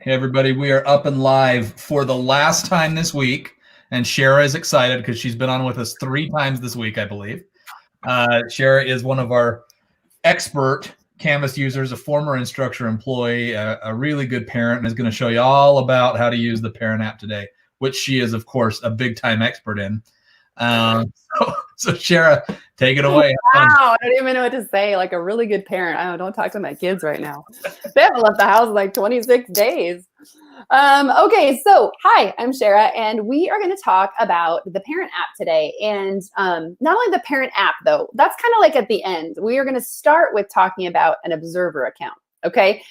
Hey, everybody, we are up and live for the last time this week. And Shara is excited because she's been on with us 3 times this week, I believe. Shara is one of our expert Canvas users, a former Instructure employee, a really good parent, and is going to show you all about how to use the parent app today, which she is, of course, a big-time expert in. So Shara, take it away. Wow, I don't even know what to say. Like a really good parent. Don't talk to my kids right now. They haven't left the house in like 26 days. Okay, so hi, I'm Shara, and we are going to talk about the parent app today. And not only the parent app, though, that's kind of like at the end. We are going to start with talking about an observer account, okay?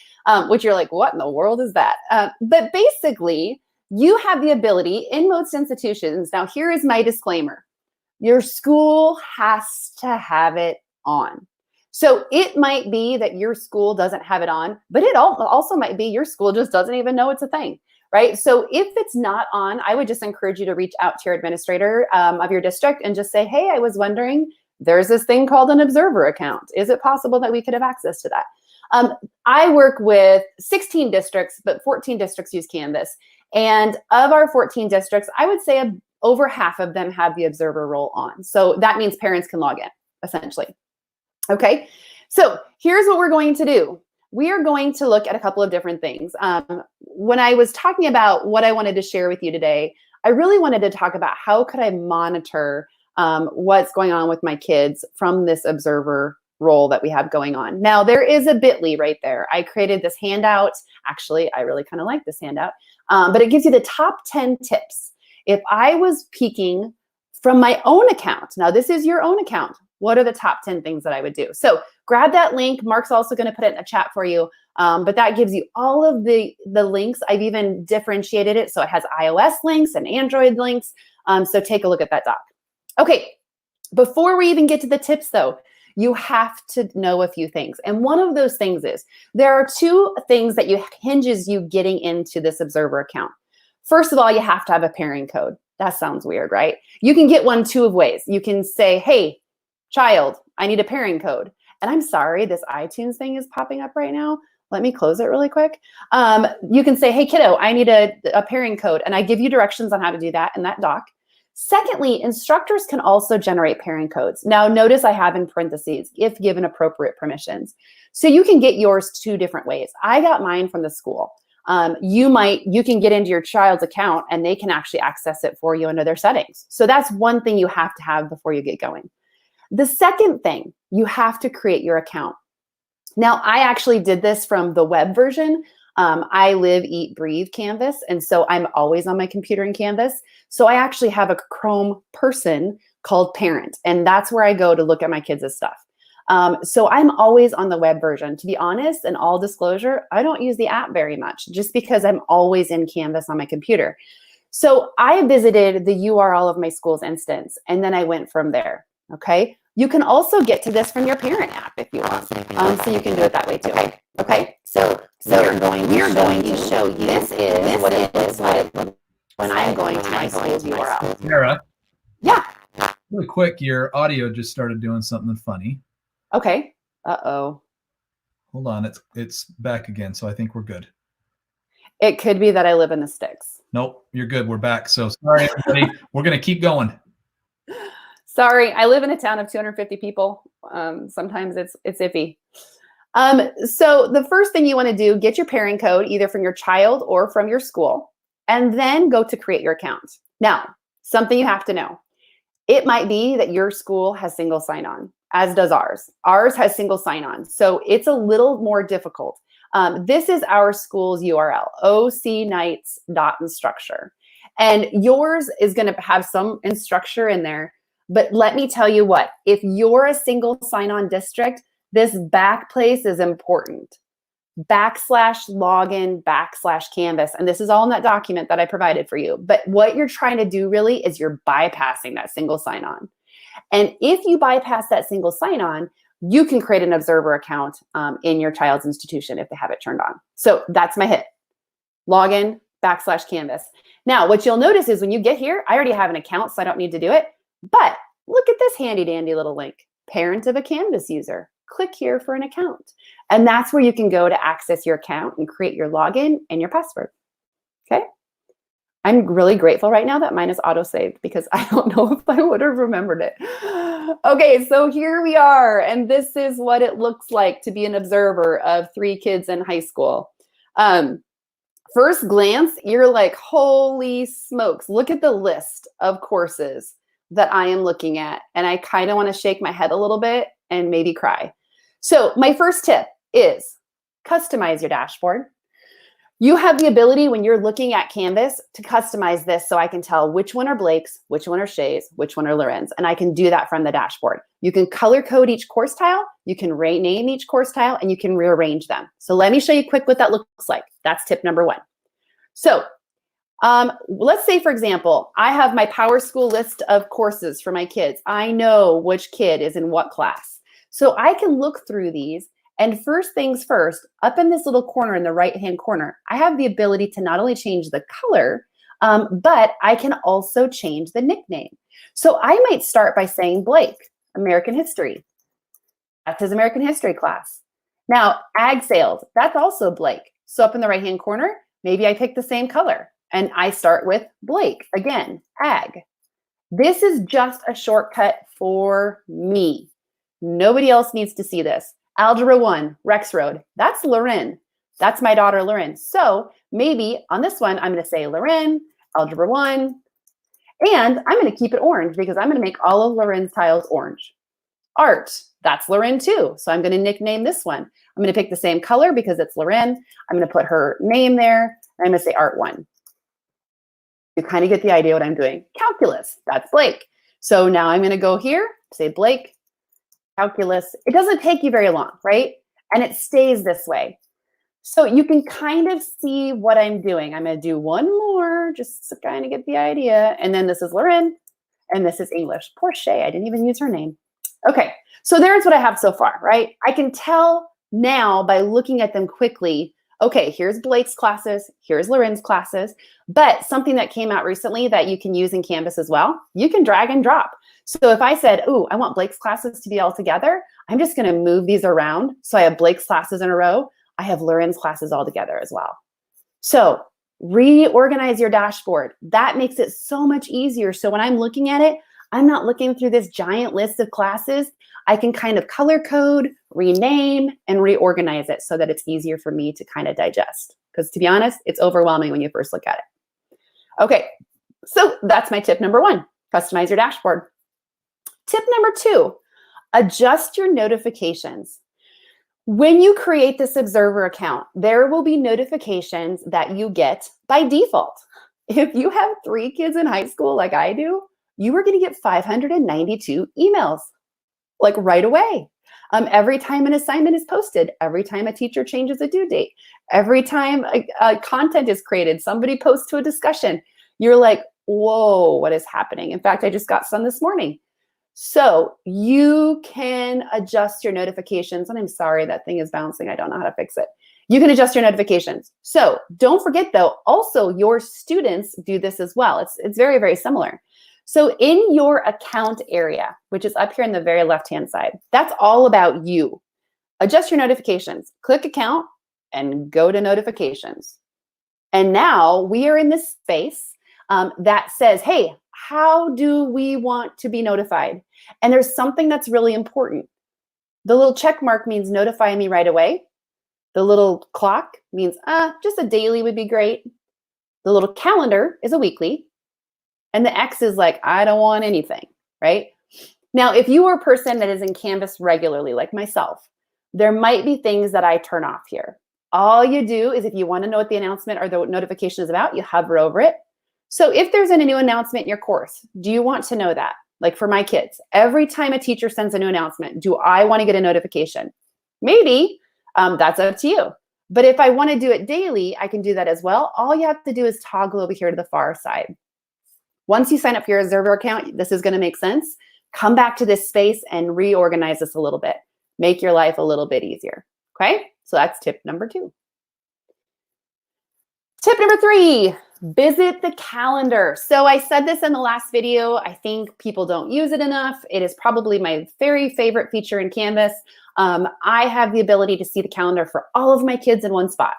Which you're like, what in the world is that? But basically, you have the ability in most institutions. Now, here is my disclaimer. Your school has to have it on. So it might be that your school doesn't have it on, but it also might be your school just doesn't even know it's a thing, right? So if it's not on, I would just encourage you to reach out to your administrator of your district and just say, hey, I was wondering, there's this thing called an observer account. Is it possible that we could have access to that? I work with 16 districts, but 14 districts use Canvas. And of our 14 districts, I would say over half of them have the observer role on. So that means parents can log in, essentially. Okay, so here's what we're going to do. We are going to look at a couple of different things. When I was talking about what I wanted to share with you today, I really wanted to talk about how could I monitor what's going on with my kids from this observer role that we have going on. Now, there is a bit.ly right there. I created this handout. Actually, I really kind of like this handout, but it gives you the top 10 tips. If I was peeking from my own account, now this is your own account, what are the top 10 things that I would do? So grab that link. Mark's also going to put it in a chat for you, but that gives you all of the links. I've even differentiated it, so it has iOS links and Android links, so take a look at that doc. Okay, before we even get to the tips though, you have to know a few things. And one of those things is, there are 2 things that hinges you getting into this observer account. First of all, you have to have a pairing code. That sounds weird, right? You can get one 2 ways. You can say, hey, child, I need a pairing code. And I'm sorry, this iTunes thing is popping up right now. Let me close it really quick. You can say, hey, kiddo, I need a pairing code. And I give you directions on how to do that in that doc. Secondly, instructors can also generate pairing codes. Now, notice I have in parentheses, if given appropriate permissions. So you can get yours 2 different ways. I got mine from the school. You can get into your child's account and they can actually access it for you under their settings. So that's one thing you have to have before you get going. The second thing, you have to create your account. Now, I actually did this from the web version. I live, eat, breathe Canvas. And so I'm always on my computer in Canvas. So I actually have a Chrome person called Parent. And that's where I go to look at my kids' stuff. So I'm always on the web version. To be honest, and all disclosure, I don't use the app very much just because I'm always in Canvas on my computer. So I visited the URL of my school's instance, and then I went from there, okay? You can also get to this from your parent app if you want, so you can do it that way too, okay? So we're going to show you, this is what it looks like when I'm going to my school's URL. Shara, yeah. Really quick, your audio just started doing something funny. Okay. Uh-oh. Hold on, it's back again, so I think we're good. It could be that I live in the sticks. Nope, you're good. We're back. So sorry, everybody. We're going to keep going. Sorry, I live in a town of 250 people. Sometimes it's iffy. So the first thing you want to do, get your pairing code either from your child or from your school, and then go to create your account. Now, something you have to know. It might be that your school has single sign-on, as does ours. Ours has single sign-on, so it's a little more difficult. This is our school's URL, ocnights.instructure. And yours is going to have some Instructure in there. But let me tell you what, if you're a single sign-on district, this backplace is important. /login/Canvas. And this is all in that document that I provided for you. But what you're trying to do really is you're bypassing that single sign-on. And if you bypass that single sign-on, you can create an observer account in your child's institution if they have it turned on. So that's my hit. Login /Canvas. Now, what you'll notice is when you get here, I already have an account, so I don't need to do it. But look at this handy dandy little link. Parent of a Canvas user. Click here for an account. And that's where you can go to access your account and create your login and your password. Okay. I'm really grateful right now that mine is auto-saved because I don't know if I would have remembered it. Okay, so here we are, and this is what it looks like to be an observer of 3 kids in high school. First glance, you're like, holy smokes, look at the list of courses that I am looking at, and I kind of want to shake my head a little bit and maybe cry. So my first tip is customize your dashboard. You have the ability when you're looking at Canvas to customize this so I can tell which one are Blake's, which one are Shay's, which one are Loren's, and I can do that from the dashboard. You can color code each course tile, you can rename each course tile, and you can rearrange them. So let me show you quick what that looks like. That's tip number 1. So let's say, for example, I have my Power School list of courses for my kids. I know which kid is in what class. So I can look through these. And first things first, up in this little corner in the right-hand corner, I have the ability to not only change the color, but I can also change the nickname. So I might start by saying Blake, American History. That's his American History class. Now, Ag Sales, that's also Blake. So up in the right-hand corner, maybe I pick the same color. And I start with Blake, again, Ag. This is just a shortcut for me. Nobody else needs to see this. Algebra 1, Rex Road. That's Loren. That's my daughter, Loren. So maybe on this one, I'm going to say Loren, Algebra 1, and I'm going to keep it orange because I'm going to make all of Loren's tiles orange. Art, that's Loren too. So I'm going to nickname this one. I'm going to pick the same color because it's Loren. I'm going to put her name there. And I'm going to say Art 1. You kind of get the idea what I'm doing. Calculus, that's Blake. So now I'm going to go here, say Blake, Calculus. It doesn't take you very long, right? And it stays this way. So you can kind of see what I'm doing. I'm going to do one more just to kind of get the idea. And then this is Loren, and this is English. Poor Shay, I didn't even use her name. Okay, so there's what I have so far, right? I can tell now by looking at them quickly, okay, here's Blake's classes, here's Loren's classes, but something that came out recently that you can use in Canvas as well, you can drag and drop. So if I said, ooh, I want Blake's classes to be all together, I'm just gonna move these around. So I have Blake's classes in a row, I have Loren's classes all together as well. So reorganize your dashboard. That makes it so much easier. So when I'm looking at it, I'm not looking through this giant list of classes. I can kind of color code, rename, and reorganize it so that it's easier for me to kind of digest. Because to be honest, it's overwhelming when you first look at it. Okay, so that's my tip number 1, customize your dashboard. Tip number 2, adjust your notifications. When you create this Observer account, there will be notifications that you get by default. If you have 3 kids in high school like I do, you are going to get 592 emails, like right away. Every time an assignment is posted, every time a teacher changes a due date, every time content is created, somebody posts to a discussion, you're like, whoa, what is happening? In fact, I just got some this morning. So you can adjust your notifications. And I'm sorry, that thing is bouncing. I don't know how to fix it. You can adjust your notifications. So don't forget though, also your students do this as well. It's very, very similar. So in your account area, which is up here in the very left-hand side, that's all about you. Adjust your notifications. Click account and go to notifications. And now we are in this space that says, hey, how do we want to be notified? And there's something that's really important. The little check mark means notify me right away. The little clock means just a daily would be great. The little calendar is a weekly. And the X is like, I don't want anything, right? Now, if you are a person that is in Canvas regularly, like myself, there might be things that I turn off here. All you do is if you want to know what the announcement or the notification is about, you hover over it. So if there's a new announcement in your course, do you want to know that? Like for my kids, every time a teacher sends a new announcement, do I want to get a notification? Maybe, that's up to you. But if I want to do it daily, I can do that as well. All you have to do is toggle over here to the far side. Once you sign up for your Observer account, this is going to make sense. Come back to this space and reorganize this a little bit. Make your life a little bit easier. Okay, so that's tip number 2. Tip number 3, Visit the calendar. So I said this in the last video. I think people don't use it enough. It is probably my very favorite feature in Canvas. I have the ability to see the calendar for all of my kids in one spot.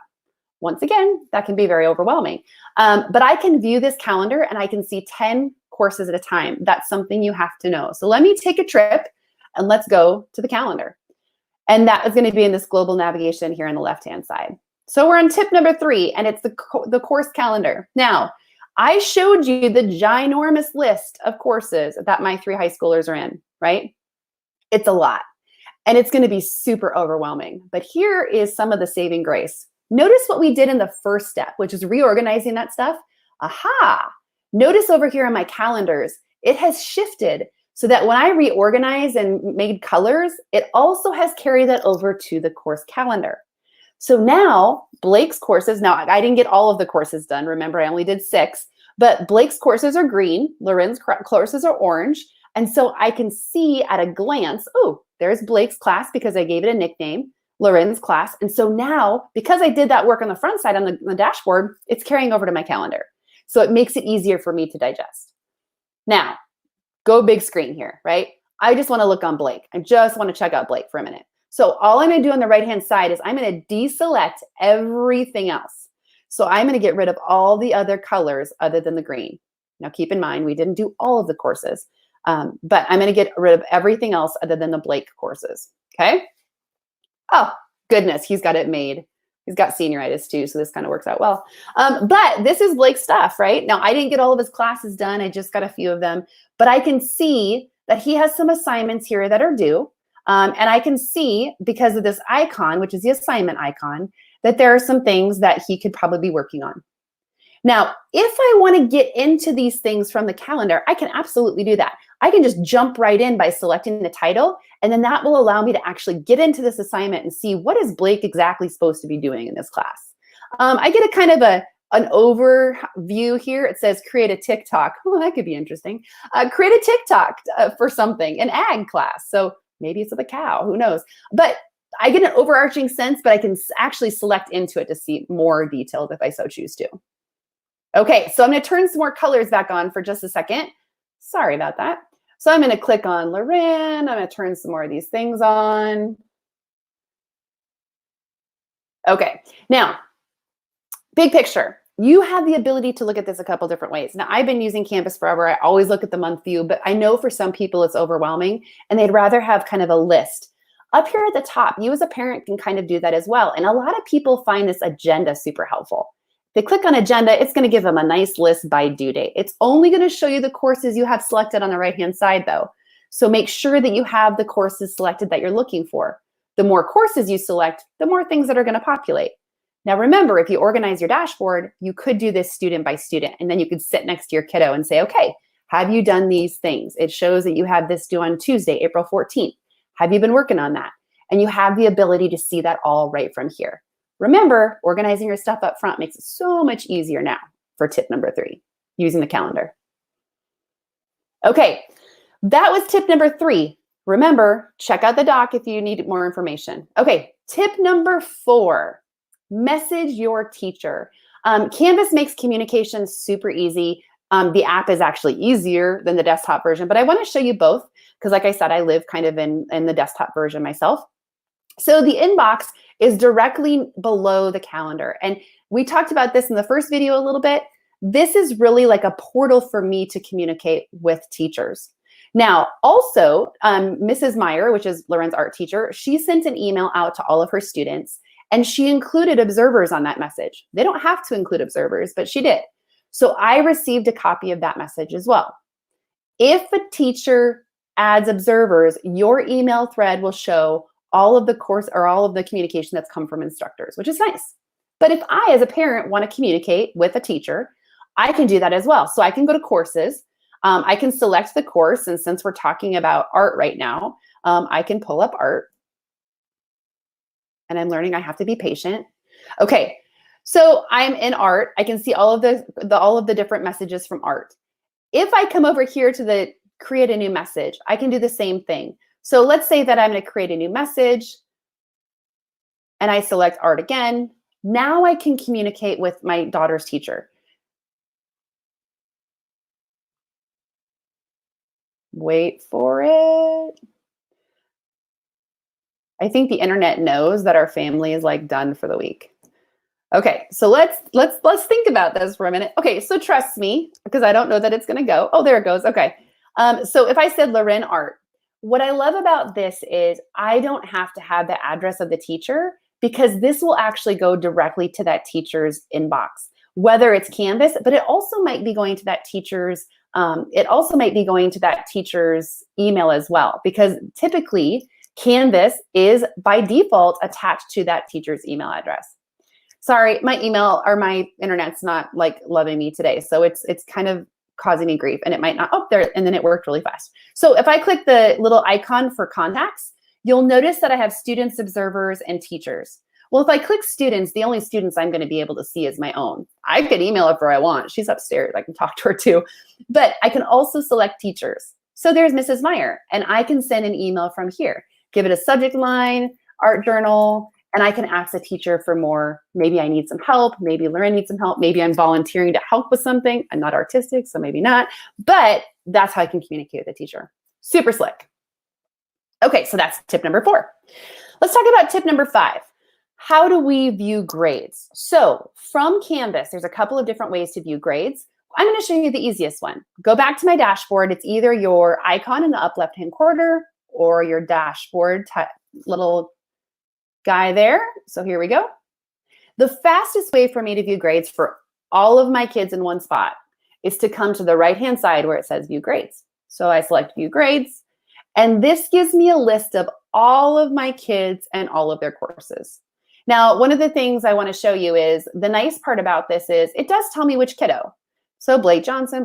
Once again, that can be very overwhelming. But I can view this calendar and I can see 10 courses at a time. That's something you have to know. So let me take a trip and let's go to the calendar. And that is going to be in this global navigation here on the left-hand side. So we're on tip number 3, and it's the course calendar. Now, I showed you the ginormous list of courses that my 3 high schoolers are in, right? It's a lot, and it's going to be super overwhelming. But here is some of the saving grace. Notice what we did in the first step, which is reorganizing that stuff. Aha! Notice over here on my calendars, it has shifted so that when I reorganize and made colors, it also has carried that over to the course calendar. So now Blake's courses, now I didn't get all of the courses done. Remember, I only did 6, but Blake's courses are green, Loren's courses are orange. And so I can see at a glance, oh, there's Blake's class because I gave it a nickname, Loren's class. And so now, because I did that work on the front side on the dashboard, it's carrying over to my calendar. So it makes it easier for me to digest. Now, go big screen here, right? I just want to look on Blake. I just want to check out Blake for a minute. So all I'm going to do on the right-hand side is I'm going to deselect everything else. So I'm going to get rid of all the other colors other than the green. Now keep in mind, we didn't do all of the courses, but I'm going to get rid of everything else other than the Blake courses, okay? Oh, goodness, he's got it made. He's got senioritis too, so this kind of works out well. But this is Blake's stuff, right? Now, I didn't get all of his classes done. I just got a few of them, but I can see that he has some assignments here that are due. And I can see, because of this icon, which is the assignment icon, that there are some things that he could probably be working on. Now, if I want to get into these things from the calendar, I can absolutely do that. I can just jump right in by selecting the title, and then that will allow me to actually get into this assignment and see what is Blake exactly supposed to be doing in this class. I get a kind of an overview here. It says create a TikTok. Oh, that could be interesting. Create a TikTok for something, an ag class. So maybe it's with a cow, who knows? But I get an overarching sense, but I can actually select into it to see more details if I so choose to. Okay, so I'm going to turn some more colors back on for just a second. Sorry about that. So I'm going to click on Loren. I'm going to turn some more of these things on. Okay, now, big picture. You have the ability to look at this a couple different ways. Now, I've been using Canvas forever. I always look at the month view, but I know for some people it's overwhelming and they'd rather have kind of a list. Up here at the top, you as a parent can kind of do that as well. And a lot of people find this agenda super helpful. They click on agenda, it's going to give them a nice list by due date. It's only going to show you the courses you have selected on the right-hand side though. So make sure that you have the courses selected that you're looking for. The more courses you select, the more things that are going to populate. Now remember, if you organize your dashboard, you could do this student by student, and then you could sit next to your kiddo and say, okay, have you done these things? It shows that you have this due on Tuesday, April 14th. Have you been working on that? And you have the ability to see that all right from here. Remember, organizing your stuff up front makes it so much easier now for tip number 3, using the calendar. Okay, that was tip number 3. Remember, check out the doc if you need more information. Okay, tip number 4. Message your teacher. Canvas makes communication super easy. The app is actually easier than the desktop version, but I want to show you both because like I said, I live kind of in the desktop version myself. So the inbox is directly below the calendar. And we talked about this in the first video a little bit. This is really like a portal for me to communicate with teachers. Now, also, Mrs. Meyer, which is Loren's art teacher, she sent an email out to all of her students. And she included observers on that message. They don't have to include observers, but she did. So I received a copy of that message as well. If a teacher adds observers, your email thread will show all of the course or all of the communication that's come from instructors, which is nice. But if I, as a parent, want to communicate with a teacher, I can do that as well. So I can go to courses. I can select the course. And since we're talking about art right now, I can pull up art. And I'm learning I have to be patient. Okay, so I'm in art. I can see all of the different messages from art. If I come over here to the create a new message, I can do the same thing. So let's say that I'm going to create a new message and I select art again. Now I can communicate with my daughter's teacher. Wait for it. I think the internet knows that our family is like done for the week. Okay, so let's think about this for a minute. Okay, so trust me, because I don't know that it's gonna go. Oh, there it goes. Okay. So if I said Loren Art, what I love about this is I don't have to have the address of the teacher because this will actually go directly to that teacher's inbox, whether it's Canvas, but it also might be going to that teacher's email as well, because typically Canvas is by default attached to that teacher's email address. Sorry, my email or my internet's not like loving me today. So it's kind of causing me grief, and it might not, oh, there, and then it worked really fast. So if I click the little icon for contacts, you'll notice that I have students, observers, and teachers. Well, if I click students, the only students I'm going to be able to see is my own. I can email if I want. She's upstairs. I can talk to her too. But I can also select teachers. So there's Mrs. Meyer, and I can send an email from here. Give it a subject line, art journal, and I can ask the teacher for more. Maybe I need some help. Maybe Loren needs some help. Maybe I'm volunteering to help with something. I'm not artistic, so maybe not. But that's how I can communicate with the teacher. Super slick. Okay, so that's tip number 4. Let's talk about tip number 5. How do we view grades? So from Canvas, there's a couple of different ways to view grades. I'm going to show you the easiest one. Go back to my dashboard. It's either your icon in the up left-hand corner or your dashboard little guy there. So here we go. The fastest way for me to view grades for all of my kids in one spot is to come to the right-hand side where it says view grades. So I select view grades, and this gives me a list of all of my kids and all of their courses. Now, one of the things I want to show you is the nice part about this is it does tell me which kiddo. So Blake Johnson,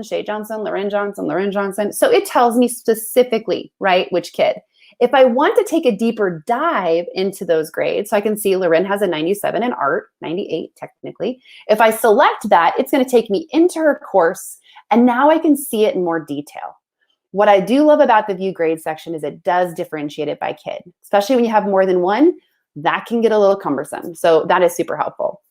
Shay Johnson, Loren Johnson. So it tells me specifically, right, which kid. If I want to take a deeper dive into those grades, so I can see Loren has a 97 in art, 98 technically. If I select that, it's going to take me into her course, and now I can see it in more detail. What I do love about the view grade section is it does differentiate it by kid, especially when you have more than one. That can get a little cumbersome. So that is super helpful.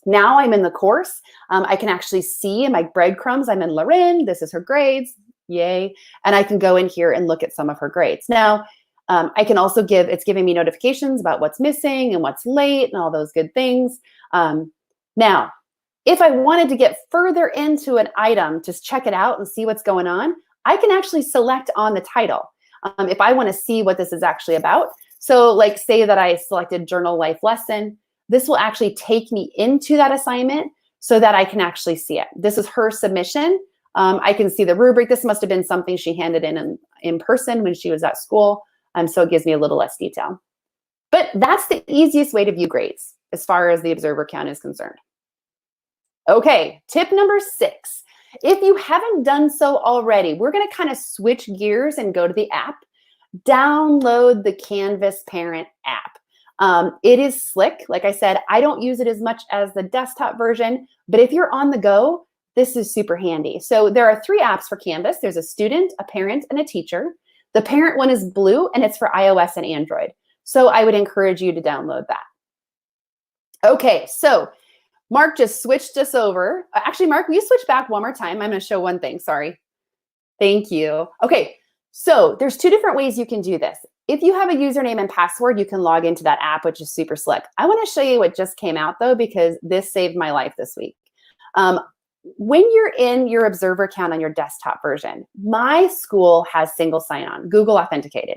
Now I'm in the course. I can actually see in my breadcrumbs, I'm in Loren. This is her grades. Yay. And I can go in here and look at some of her grades. Now, I can also it's giving me notifications about what's missing and what's late and all those good things. Now, if I wanted to get further into an item, just check it out and see what's going on, I can actually select on the title if I want to see what this is actually about. So like say that I selected journal life lesson, this will actually take me into that assignment so that I can actually see it. This is her submission. I can see the rubric. This must have been something she handed in person when she was at school. So it gives me a little less detail. But that's the easiest way to view grades as far as the observer count is concerned. Okay, tip number 6. If you haven't done so already, we're going to kind of switch gears and go to the app. Download the Canvas Parent app. It is slick. Like I said, I don't use it as much as the desktop version, but if you're on the go, this is super handy. So there are 3 apps for Canvas. There's a student, a parent, and a teacher. The parent one is blue, and it's for iOS and Android. So I would encourage you to download that. Okay, so Mark just switched us over. Actually, Mark, will you switch back one more time? I'm going to show one thing. Sorry. Thank you. Okay, so there's 2 different ways you can do this. If you have a username and password, you can log into that app, which is super slick. I want to show you what just came out, though, because this saved my life this week. When you're in your observer account on your desktop version, my school has single sign-on, Google Authenticated,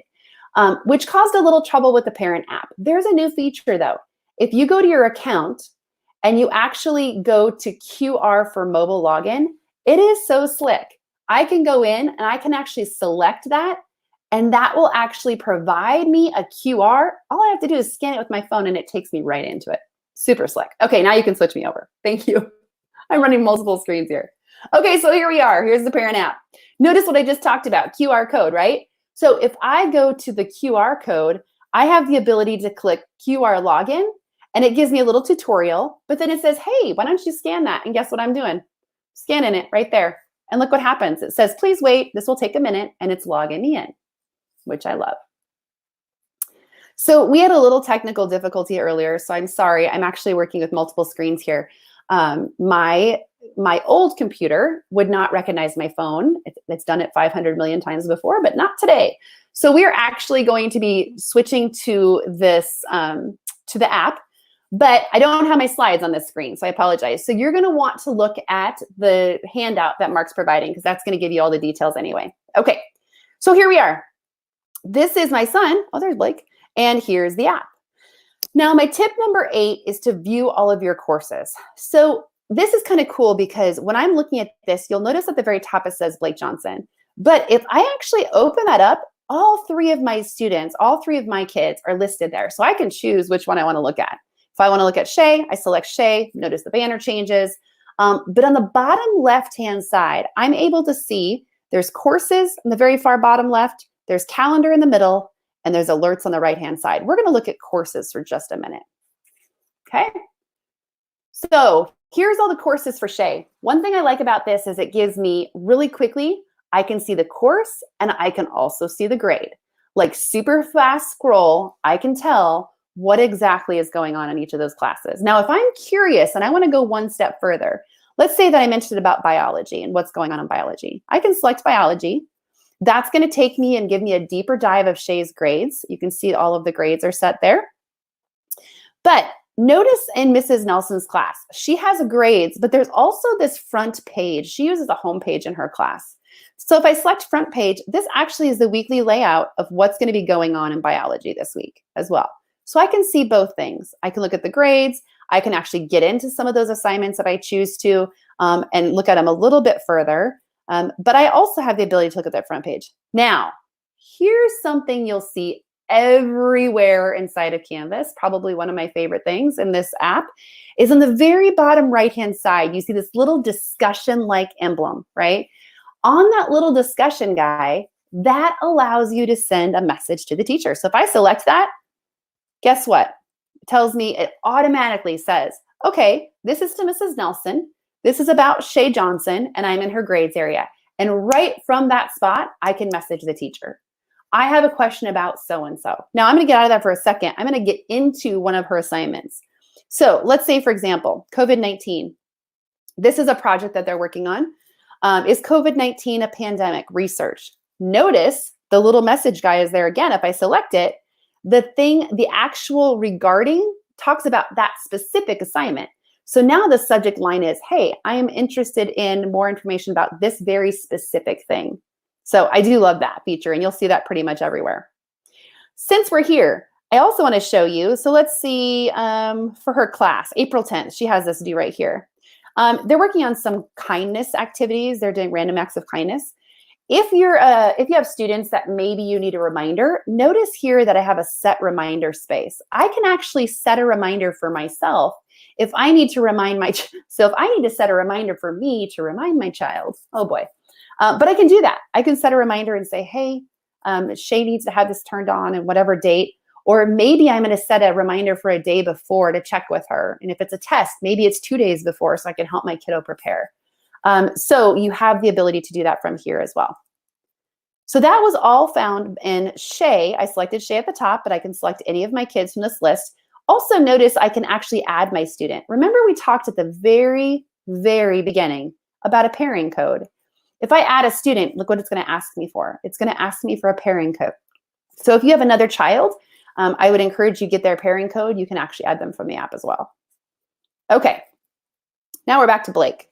which caused a little trouble with the parent app. There's a new feature, though. If you go to your account and you actually go to QR for mobile login, it is so slick. I can go in and I can actually select that, and that will actually provide me a QR. All I have to do is scan it with my phone, and it takes me right into it. Super slick. Okay, now you can switch me over. Thank you. I'm running multiple screens here. Okay, so here we are. Here's the parent app. Notice what I just talked about, QR code, right? So if I go to the QR code, I have the ability to click QR login, and it gives me a little tutorial, but then it says, hey, why don't you scan that? And guess what I'm doing? Scanning it right there. And look what happens. It says, please wait. This will take a minute, and it's logging me in, which I love. So we had a little technical difficulty earlier, so I'm sorry. I'm actually working with multiple screens here. My old computer would not recognize my phone. It's done it 500 million times before, but not today. So we are actually going to be switching to this, to the app, but I don't have my slides on this screen, so I apologize. So you're going to want to look at the handout that Mark's providing, because that's going to give you all the details anyway. Okay, so here we are. This is my son. Oh, there's Blake. And here's the app. Now, my tip number 8 is to view all of your courses. So this is kind of cool, because when I'm looking at this, you'll notice at the very top it says Blake Johnson. But if I actually open that up, all 3 of my students, all 3 of my kids are listed there. So I can choose which one I want to look at. If I want to look at Shay, I select Shay. Notice the banner changes. But on the bottom left-hand side, I'm able to see there's courses on the very far bottom left, there's calendar in the middle, and there's alerts on the right-hand side. We're going to look at courses for just a minute. Okay. So here's all the courses for Shay. One thing I like about this is it gives me really quickly, I can see the course and I can also see the grade. Like super fast scroll, I can tell what exactly is going on in each of those classes. Now, if I'm curious and I want to go one step further, let's say that I mentioned about biology and what's going on in biology. I can select biology. That's going to take me and give me a deeper dive of Shay's grades. You can see all of the grades are set there. But notice in Mrs. Nelson's class, she has grades, but there's also this front page. She uses a home page in her class. So if I select front page, this actually is the weekly layout of what's going to be going on in biology this week as well. So I can see both things. I can look at the grades. I can actually get into some of those assignments if I choose to, and look at them a little bit further. But I also have the ability to look at that front page. Now, here's something you'll see everywhere inside of Canvas. Probably one of my favorite things in this app is on the very bottom right-hand side, you see this little discussion-like emblem, right? On that little discussion guy, that allows you to send a message to the teacher. So if I select that, guess what? It tells me, it automatically says, okay, this is to Mrs. Nelson. This is about Shay Johnson, and I'm in her grades area. And right from that spot, I can message the teacher. I have a question about so-and-so. Now, I'm going to get out of that for a second. I'm going to get into one of her assignments. So let's say, for example, COVID-19. This is a project that they're working on. Is COVID-19 a pandemic? Research. Notice the little message guy is there again. If I select it, the actual regarding talks about that specific assignment. So now the subject line is, hey, I am interested in more information about this very specific thing. So I do love that feature, and you'll see that pretty much everywhere. Since we're here, I also want to show you, so let's see, for her class, April 10th, she has this due right here. They're working on some kindness activities. They're doing random acts of kindness. If you have students that maybe you need a reminder, notice here that I have a set reminder space. I can actually set a reminder for myself if I need to remind so if I need to set a reminder for me to remind my child, oh boy. But I can do that. I can set a reminder and say, hey, Shay needs to have this turned on at whatever date. Or maybe I'm going to set a reminder for a day before to check with her. And if it's a test, maybe it's 2 days before so I can help my kiddo prepare. So you have the ability to do that from here as well. So that was all found in Shay. I selected Shay at the top, but I can select any of my kids from this list. Also notice I can actually add my student. Remember we talked at the very, very beginning about a pairing code. If I add a student, look what it's going to ask me for. It's going to ask me for a pairing code. So if you have another child, I would encourage you get their pairing code. You can actually add them from the app as well. Okay, now we're back to Blake.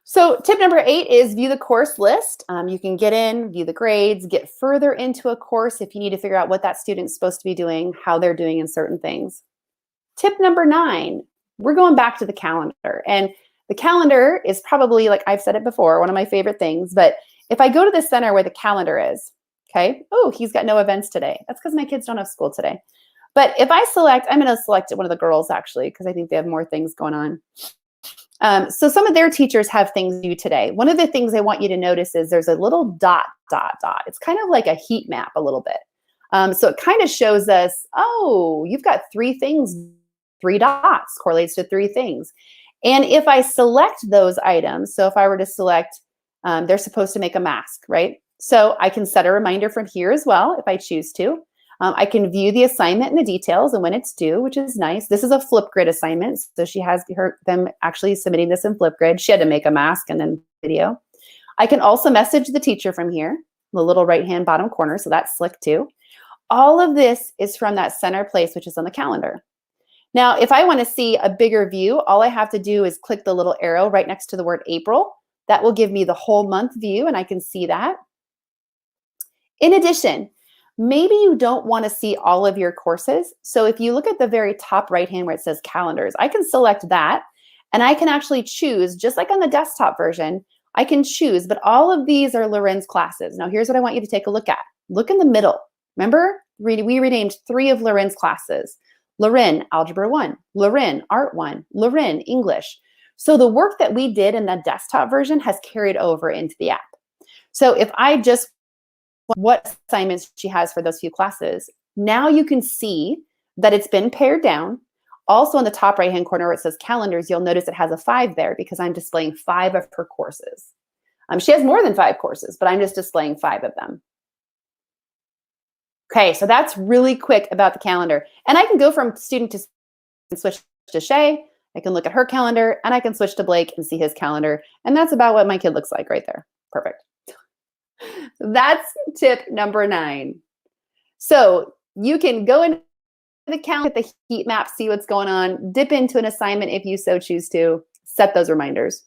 So tip number 8 is view the course list. You can get in, view the grades, get further into a course if you need to figure out what that student's supposed to be doing, how they're doing in certain things. Tip number 9, we're going back to the calendar. And the calendar is probably, like I've said it before, one of my favorite things. But if I go to the center where the calendar is, okay, oh, he's got no events today. That's because my kids don't have school today. But if I select, I'm going to select one of the girls actually, because I think they have more things going on. So some of their teachers have things due today. One of the things I want you to notice is there's a little dot, dot, dot. It's kind of like a heat map a little bit. So it kind of shows us, oh, you've got 3 things, 3 dots correlates to 3 things. And if I select those items, so if I were to select, they're supposed to make a mask, right? So I can set a reminder from here as well if I choose to. I can view the assignment and the details and when it's due, which is nice. This is a Flipgrid assignment. So she has them actually submitting this in Flipgrid. She had to make a mask and then video. I can also message the teacher from here, the little right-hand bottom corner. So that's slick too. All of this is from that center place, which is on the calendar. Now, if I want to see a bigger view, all I have to do is click the little arrow right next to the word April. That will give me the whole month view, and I can see that. In addition, maybe you don't want to see all of your courses. So if you look at the very top right-hand where it says calendars, I can select that, and I can actually choose, just like on the desktop version, I can choose, but all of these are Loren's classes. Now, here's what I want you to take a look at. Look in the middle. Remember, we renamed 3 of Loren's classes. Loren, Algebra 1, Loren, Art 1, Loren, English. So the work that we did in the desktop version has carried over into the app. So if I just what assignments she has for those few classes, now you can see that it's been pared down. Also in the top right-hand corner where it says calendars, you'll notice it has a 5 there because I'm displaying 5 of her courses. She has more than 5 courses, but I'm just displaying 5 of them. Okay, so that's really quick about the calendar. And I can go from student to switch to Shay. I can look at her calendar, and I can switch to Blake and see his calendar. And that's about what my kid looks like right there. Perfect. That's tip number 9. So you can go into the calendar, get the heat map, see what's going on, dip into an assignment if you so choose to, set those reminders.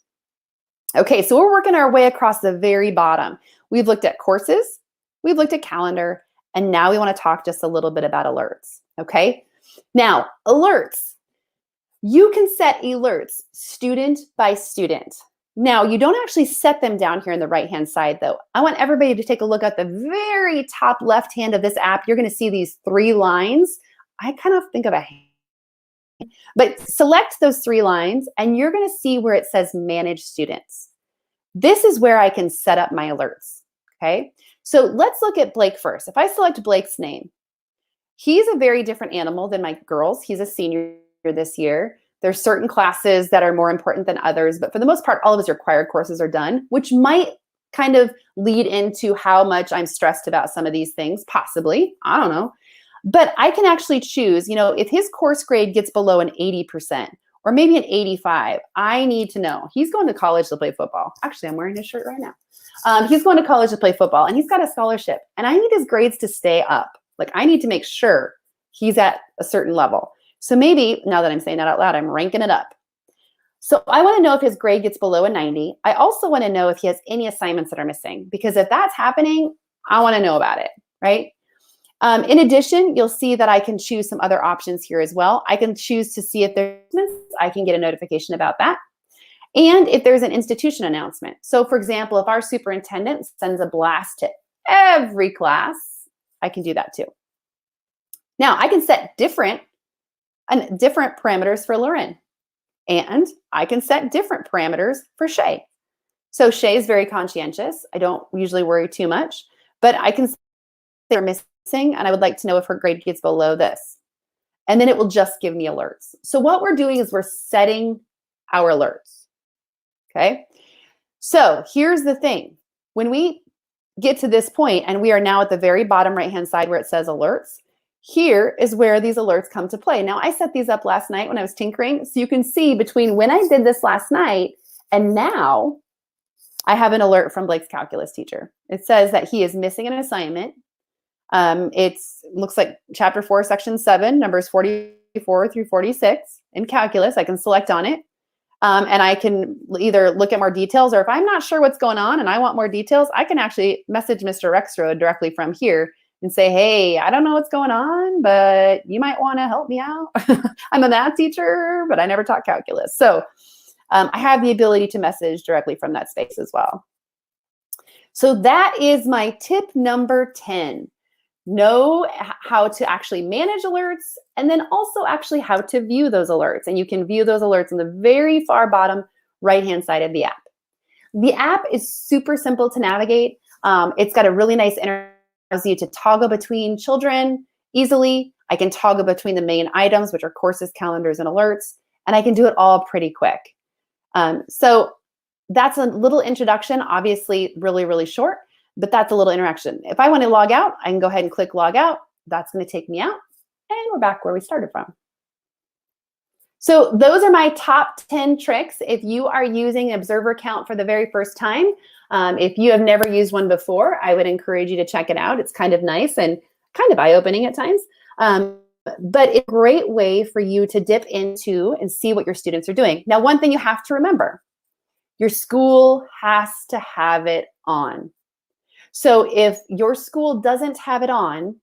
Okay, so we're working our way across the very bottom. We've looked at courses, we've looked at calendar, and now we want to talk just a little bit about alerts, okay? Now, alerts. You can set alerts student by student. Now, you don't actually set them down here on the right-hand side, though. I want everybody to take a look at the very top left hand of this app. You're going to see these 3 lines. I kind of think of a hand. But select those 3 lines, and you're going to see where it says Manage Students. This is where I can set up my alerts, okay? So let's look at Blake first. If I select Blake's name, he's a very different animal than my girls. He's a senior this year. There's certain classes that are more important than others, but for the most part, all of his required courses are done, which might kind of lead into how much I'm stressed about some of these things, possibly. I don't know. But I can actually choose, if his course grade gets below an 80% or maybe an 85, I need to know. He's going to college to play football. Actually, I'm wearing his shirt right now. He's going to college to play football, and he's got a scholarship. And I need his grades to stay up. Like, I need to make sure he's at a certain level. So maybe, now that I'm saying that out loud, I'm ranking it up. So I want to know if his grade gets below a 90. I also want to know if he has any assignments that are missing, because if that's happening, I want to know about it, right? In addition, you'll see that I can choose some other options here as well. I can choose to see if there's, I can get a notification about that. And if there's an institution announcement. So for example, if our superintendent sends a blast to every class, I can do that too. Now I can set different parameters for Loren. And I can set different parameters for Shay. So Shay is very conscientious. I don't usually worry too much, but I can say they're missing, and I would like to know if her grade gets below this. And then it will just give me alerts. So what we're doing is we're setting our alerts. Okay, so here's the thing. When we get to this point, and we are now at the very bottom right-hand side where it says alerts, here is where these alerts come to play. Now, I set these up last night when I was tinkering, so you can see between when I did this last night and now, I have an alert from Blake's calculus teacher. It says that he is missing an assignment. It looks like chapter 4, section 7, numbers 44 through 46 in calculus. I can select on it. And I can either look at more details, or if I'm not sure what's going on and I want more details, I can actually message Mr. Rexroad directly from here and say, hey, I don't know what's going on, but you might want to help me out. I'm a math teacher, but I never taught calculus. So I have the ability to message directly from that space as well. So that is my tip number 10. Know how to actually manage alerts, and then also actually how to view those alerts. And you can view those alerts in the very far bottom right-hand side of the app. The app is super simple to navigate. It's got a really nice interface, allows you to toggle between children easily. I can toggle between the main items, which are courses, calendars, and alerts, and I can do it all pretty quick. So that's a little introduction, obviously really, really short, but that's a little interaction. If I want to log out, I can go ahead and click log out. That's going to take me out, and we're back where we started from. So those are my top 10 tricks if you are using Observer Count for the very first time. If you have never used one before, I would encourage you to check it out. It's kind of nice and kind of eye-opening at times. But it's a great way for you to dip into and see what your students are doing. Now, one thing you have to remember, your school has to have it on. So if your school doesn't have it on,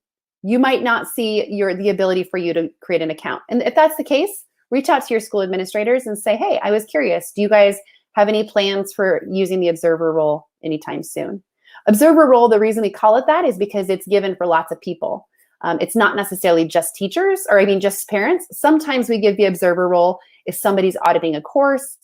you might not see the ability for you to create an account. And if that's the case, reach out to your school administrators and say, hey, I was curious, do you guys have any plans for using the observer role anytime soon? Observer role, the reason we call it that is because it's given for lots of people. It's not necessarily just teachers, or just parents. Sometimes we give the observer role if somebody's auditing a course.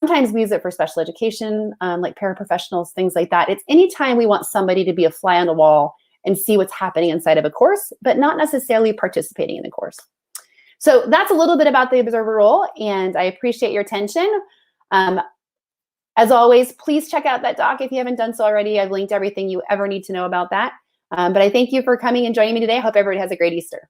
Sometimes we use it for special education, like paraprofessionals, things like that. It's anytime we want somebody to be a fly on the wall and see what's happening inside of a course, but not necessarily participating in the course. So that's a little bit about the observer role, and I appreciate your attention. As always, please check out that doc if you haven't done so already. I've linked everything you ever need to know about that. But I thank you for coming and joining me today. I hope everybody has a great Easter.